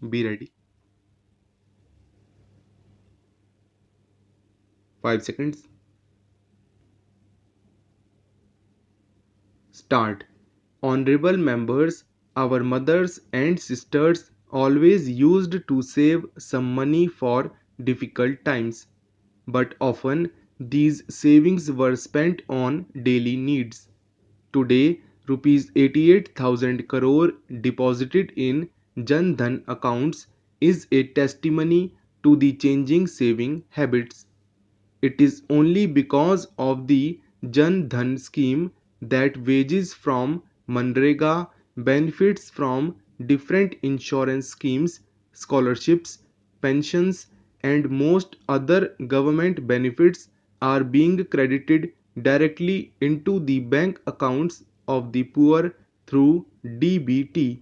Be ready. 5 seconds. Start. Honorable members, our mothers and sisters always used to save some money for difficult times, but often these savings were spent on daily needs. Today, rupees 88,000 crore deposited in Jan Dhan accounts is a testimony to the changing saving habits. It is only because of the Jan Dhan scheme that wages from Manrega, benefits from different insurance schemes, scholarships, pensions, and most other government benefits are being credited directly into the bank accounts of the poor through DBT.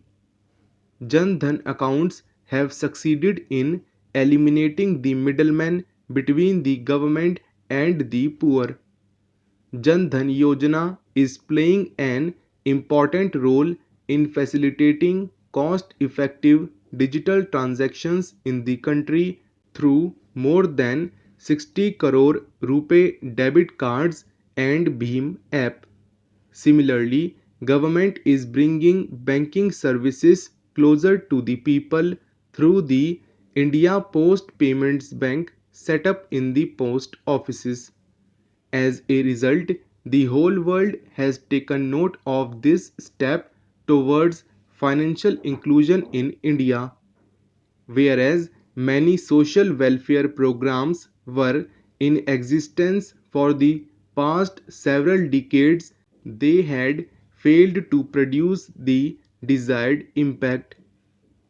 Jan Dhan accounts have succeeded in eliminating the middleman between the government and the poor. Jan Dhan Yojana is playing an important role in facilitating cost-effective digital transactions in the country through more than 60 crore RuPay debit cards and Bhim app. Similarly, government is bringing banking services closer to the people through the India Post Payments Bank set up in the post offices. As a result, the whole world has taken note of this step towards financial inclusion in India. Whereas many social welfare programs were in existence for the past several decades, they had failed to produce the desired impact.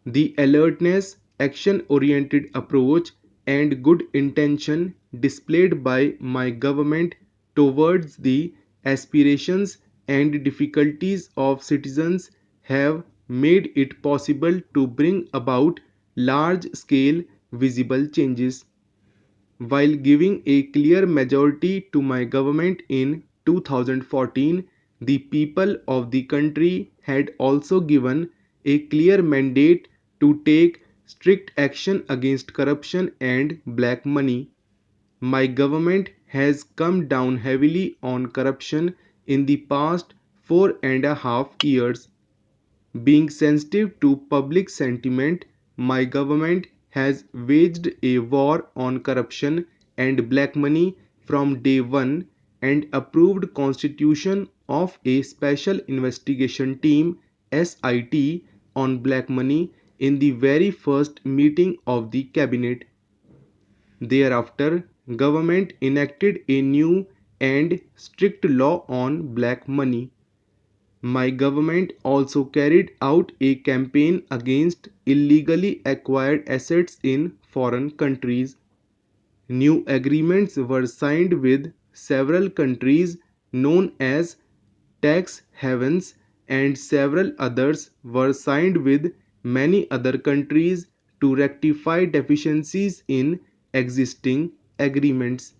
The alertness, action oriented approach, and good intention displayed by my government towards the aspirations and difficulties of citizens have made it possible to bring about large scale visible changes. While giving a clear majority to my government in 2014, the people of the country had also given a clear mandate to take strict action against corruption and black money. My government has come down heavily on corruption in the past 4.5 years. Being sensitive to public sentiment, my government has waged a war on corruption and black money from day one and approved constitution of a special investigation team SIT on black money in the very first meeting of the cabinet. Thereafter, government enacted a new and strict law on black money. My government also carried out a campaign against illegally acquired assets in foreign countries. New agreements were signed with several countries known as tax havens, and several others were signed with many other countries to rectify deficiencies in existing agreements.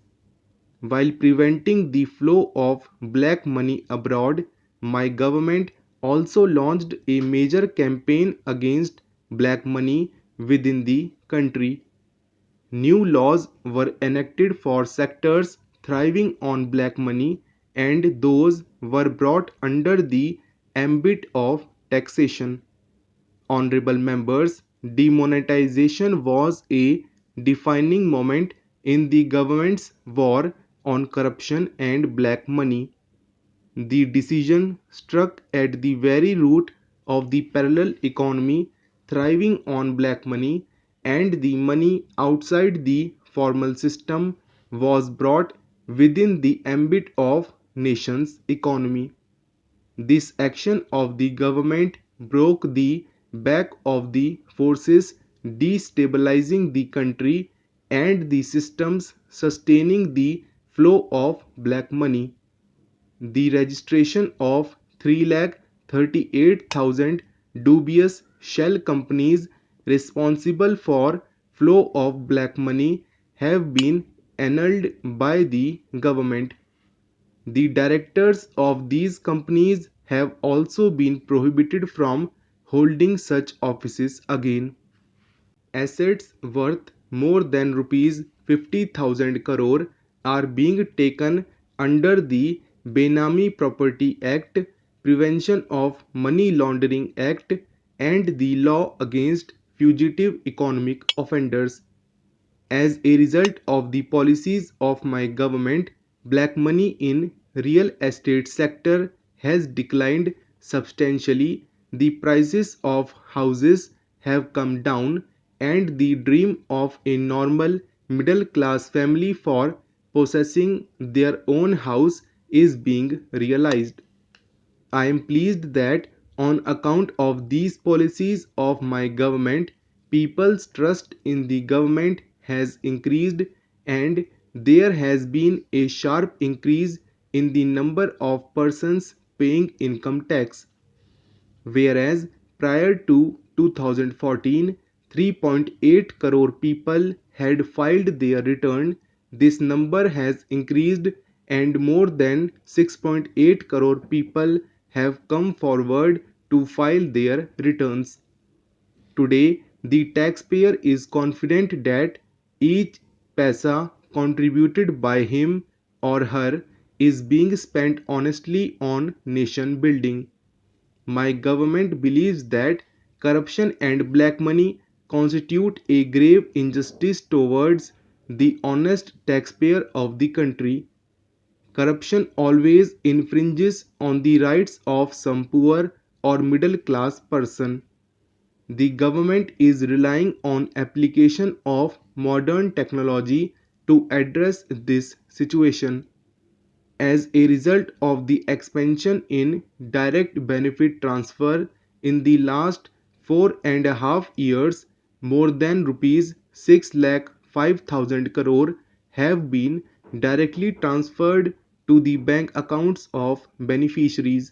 While preventing the flow of black money abroad, my government also launched a major campaign against black money within the country. New laws were enacted for sectors thriving on black money, and those were brought under the ambit of taxation. Honorable members, demonetization was a defining moment in the government's war on corruption and black money. The decision struck at the very root of the parallel economy thriving on black money, and the money outside the formal system was brought within the ambit of nation's economy. This action of the government broke the back of the forces destabilizing the country and the systems sustaining the flow of black money. The registration of 338,000 dubious shell companies responsible for flow of black money have been annulled by the government. The directors of these companies have also been prohibited from holding such offices again. assets worth more than rupees 50,000 crore are being taken under the Benami Property Act, Prevention of Money Laundering Act, and the Law Against Fugitive Economic Offenders. As a result of the policies of my government, black money in real estate sector has declined substantially. The prices of houses have come down and the dream of a normal middle class family for possessing their own house is being realized. I am pleased that on account of these policies of my government, people's trust in the government has increased and there has been a sharp increase in the number of persons paying income tax. Whereas prior to 2014, 3.8 crore people had filed their return, this number has increased and more than 6.8 crore people have come forward to file their returns. Today, the taxpayer is confident that each paisa contributed by him or her is being spent honestly on nation building. My government believes that corruption and black money constitute a grave injustice towards the honest taxpayer of the country. Corruption always infringes on the rights of some poor or middle class person. The government is relying on application of modern technology to address this situation. As a result of the expansion in direct benefit transfer in the last 4.5 years, more than rupees 6 lakh 5,000 crore have been directly transferred to the bank accounts of beneficiaries.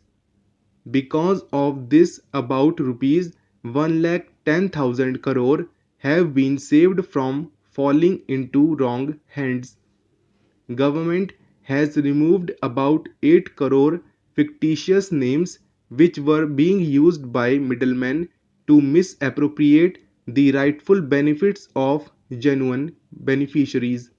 Because of this, about rupees 1 lakh 10,000 crore have been saved from falling into wrong hands. Government has removed about 8 crore fictitious names which were being used by middlemen to misappropriate the rightful benefits of genuine beneficiaries.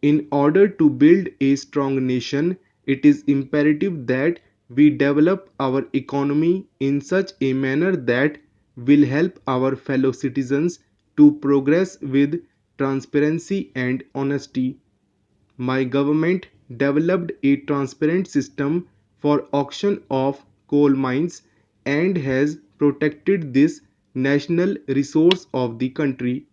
In order to build a strong nation, it is imperative that we develop our economy in such a manner that will help our fellow citizens to progress with transparency and honesty. My government developed a transparent system for auction of coal mines and has protected this national resource of the country.